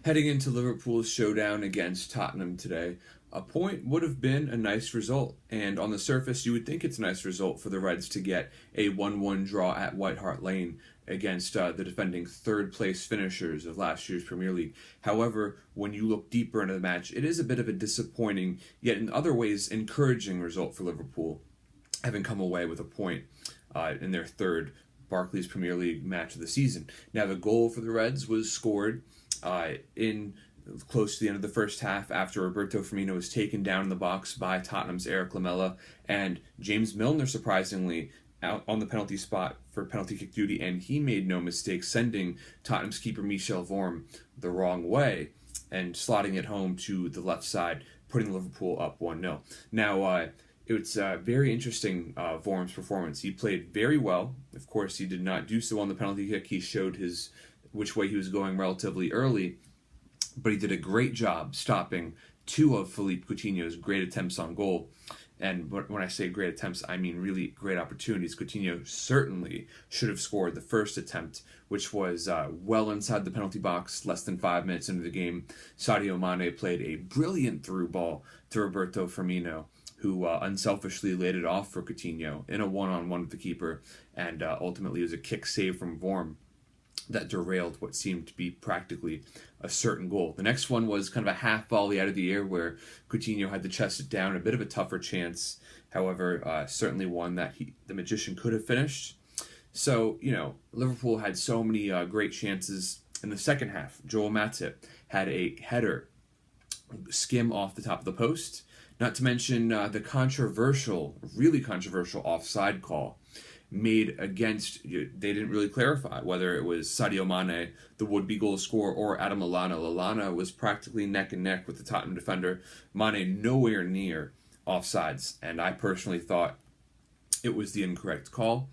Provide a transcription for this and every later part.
Heading into Liverpool's showdown against Tottenham today, a point would have been a nice result. And on the surface, you would think it's a nice result for the Reds to get a 1-1 draw at White Hart Lane against the defending third place finishers of last year's Premier League. However, when you look deeper into the match, it is a bit of a disappointing, yet in other ways encouraging result for Liverpool, having come away with a point in their third Barclays Premier League match of the season. Now, the goal for the Reds was scored in close to the end of the first half after Roberto Firmino was taken down in the box by Tottenham's Eric Lamela, and James Milner surprisingly out on the penalty spot for penalty kick duty, and he made no mistake sending Tottenham's keeper Michel Vorm the wrong way and slotting it home to the left side, putting Liverpool up 1-0. Now, it's very interesting, Vorm's performance. He played very well. Of course, he did not do so on the penalty kick. He showed which way he was going relatively early, but he did a great job stopping two of Philippe Coutinho's great attempts on goal. And when I say great attempts, I mean really great opportunities. Coutinho certainly should have scored the first attempt, which was well inside the penalty box, less than 5 minutes into the game. Sadio Mane played a brilliant through ball to Roberto Firmino, who unselfishly laid it off for Coutinho in a one-on-one with the keeper, and ultimately it was a kick save from Vorm that derailed what seemed to be practically a certain goal. The next one was kind of a half volley out of the air where Coutinho had to chest it down, a bit of a tougher chance, however, certainly one that the magician could have finished. So, Liverpool had so many great chances in the second half. Joel Matip had a header skim off the top of the post, not to mention the really controversial offside call made against, they didn't really clarify whether it was Sadio Mane, the would-be goal scorer, or Adam Lallana. Lallana was practically neck and neck with the Tottenham defender. Mane nowhere near offsides, and I personally thought it was the incorrect call,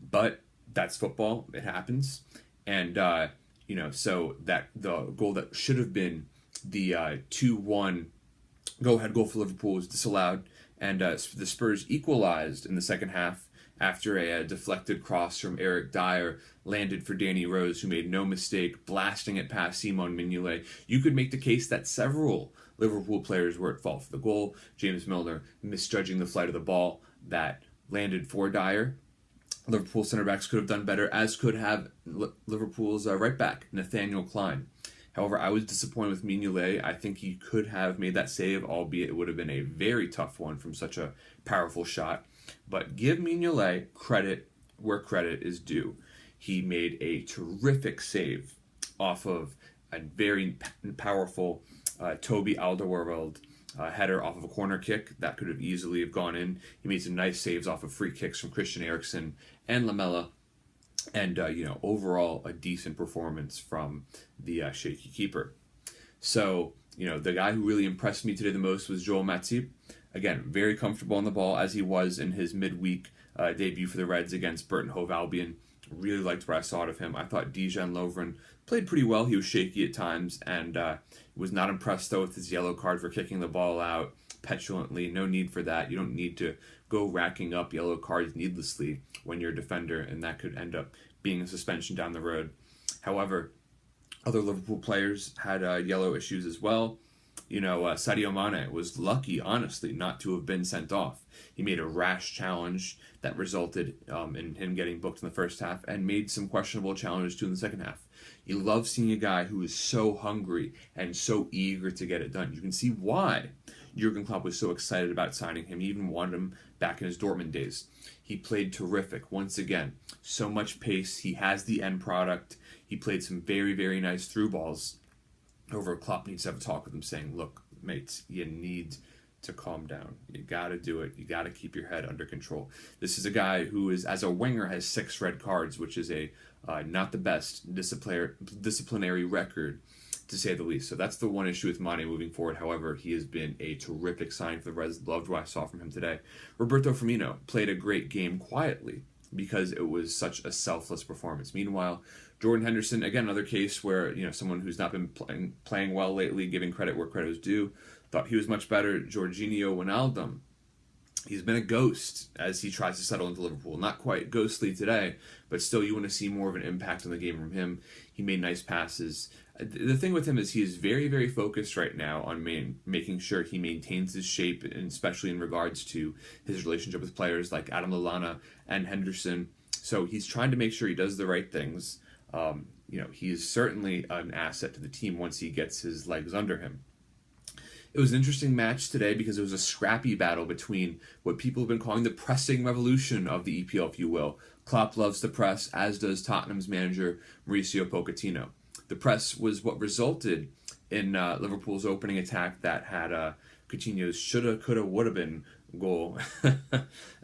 but that's football. It happens. And, so that the goal that should have been the 2-1 go-ahead goal for Liverpool was disallowed, and the Spurs equalized in the second half after a deflected cross from Eric Dyer landed for Danny Rose, who made no mistake blasting it past Simon Mignolet. You could make the case that several Liverpool players were at fault for the goal. James Milner misjudging the flight of the ball that landed for Dyer. Liverpool center backs could have done better, as could have Liverpool's right back, Nathaniel Klein. However, I was disappointed with Mignolet. I think he could have made that save, albeit it would have been a very tough one from such a powerful shot. But give Mignolet credit where credit is due. He made a terrific save off of a very powerful Toby Alderweireld header off of a corner kick that could have easily have gone in. He made some nice saves off of free kicks from Christian Eriksen and Lamela. And, overall, a decent performance from the shaky keeper. So, the guy who really impressed me today the most was Joel Matip. Again, very comfortable on the ball, as he was in his midweek debut for the Reds against Burton Hove Albion. Really liked what I saw out of him. I thought Dejan Lovren played pretty well. He was shaky at times, and was not impressed, though, with his yellow card for kicking the ball out petulantly. No need for that. You don't need to go racking up yellow cards needlessly when you're a defender, and that could end up being a suspension down the road. However, other Liverpool players had yellow issues as well. Sadio Mane was lucky, honestly, not to have been sent off. He made a rash challenge that resulted in him getting booked in the first half, and made some questionable challenges too in the second half. You love seeing a guy who is so hungry and so eager to get it done. You can see why Jurgen Klopp was so excited about signing him. He even wanted him back in his Dortmund days. He played terrific once again. So much pace. He has the end product. He played some very, very nice through balls. However, Klopp needs to have a talk with him saying, look, mates, you need to calm down. You got to do it. You got to keep your head under control. This is a guy who is, as a winger, has 6 red cards, which is a not the best disciplinary record, to say the least. So that's the one issue with Mane moving forward. However, he has been a terrific sign for the Reds. Loved what I saw from him today. Roberto Firmino played a great game quietly because it was such a selfless performance. Meanwhile, Jordan Henderson, again, another case where, someone who's not been playing well lately, giving credit where credit is due, thought he was much better. Jorginho Wijnaldum He's been a ghost as he tries to settle into Liverpool. Not quite ghostly today, but still you want to see more of an impact on the game from him. He made nice passes. The thing with him is he is very, very focused right now on making sure he maintains his shape, and especially in regards to his relationship with players like Adam Lallana and Henderson. So he's trying to make sure he does the right things. He is certainly an asset to the team once he gets his legs under him. It was an interesting match today because it was a scrappy battle between what people have been calling the pressing revolution of the EPL, if you will. Klopp loves the press, as does Tottenham's manager Mauricio Pochettino. The press was what resulted in Liverpool's opening attack that had Coutinho's shoulda, coulda, woulda been goal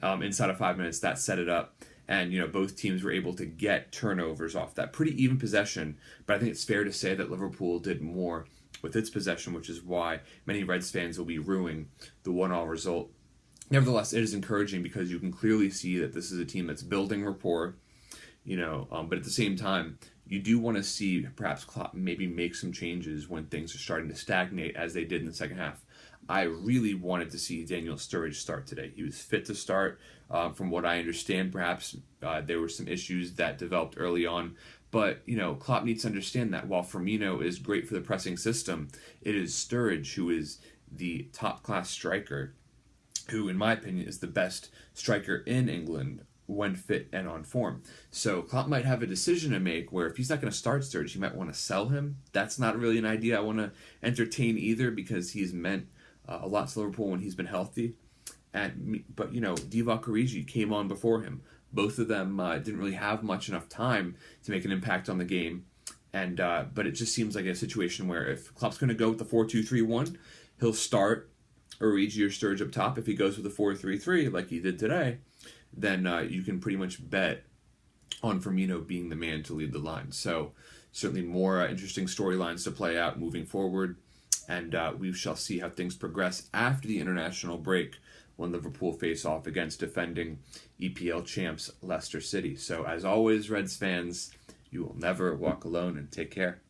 inside of 5 minutes. That set it up. And, both teams were able to get turnovers off that. Pretty even possession, but I think it's fair to say that Liverpool did more with its possession, which is why many Reds fans will be ruining the 1-1 result. Nevertheless, it is encouraging because you can clearly see that this is a team that's building rapport, but at the same time, you do want to see perhaps Klopp maybe make some changes when things are starting to stagnate as they did in the second half. I really wanted to see Daniel Sturridge start today. He was fit to start. From what I understand, perhaps there were some issues that developed early on. But, Klopp needs to understand that while Firmino is great for the pressing system, it is Sturridge who is the top-class striker, who, in my opinion, is the best striker in England when fit and on form. So Klopp might have a decision to make where if he's not going to start Sturridge, he might want to sell him. That's not really an idea I want to entertain either because he's meant a lot to Liverpool when he's been healthy. But Divock Origi came on before him. Both of them didn't really have enough time to make an impact on the game. But it just seems like a situation where if Klopp's going to go with the 4-2-3-1, he'll start Origi or Sturridge up top. If he goes with the 4-3-3 like he did today, then you can pretty much bet on Firmino being the man to lead the line. So certainly more interesting storylines to play out moving forward. And we shall see how things progress after the international break when Liverpool face off against defending EPL champs Leicester City. So as always, Reds fans, you will never walk alone, and take care.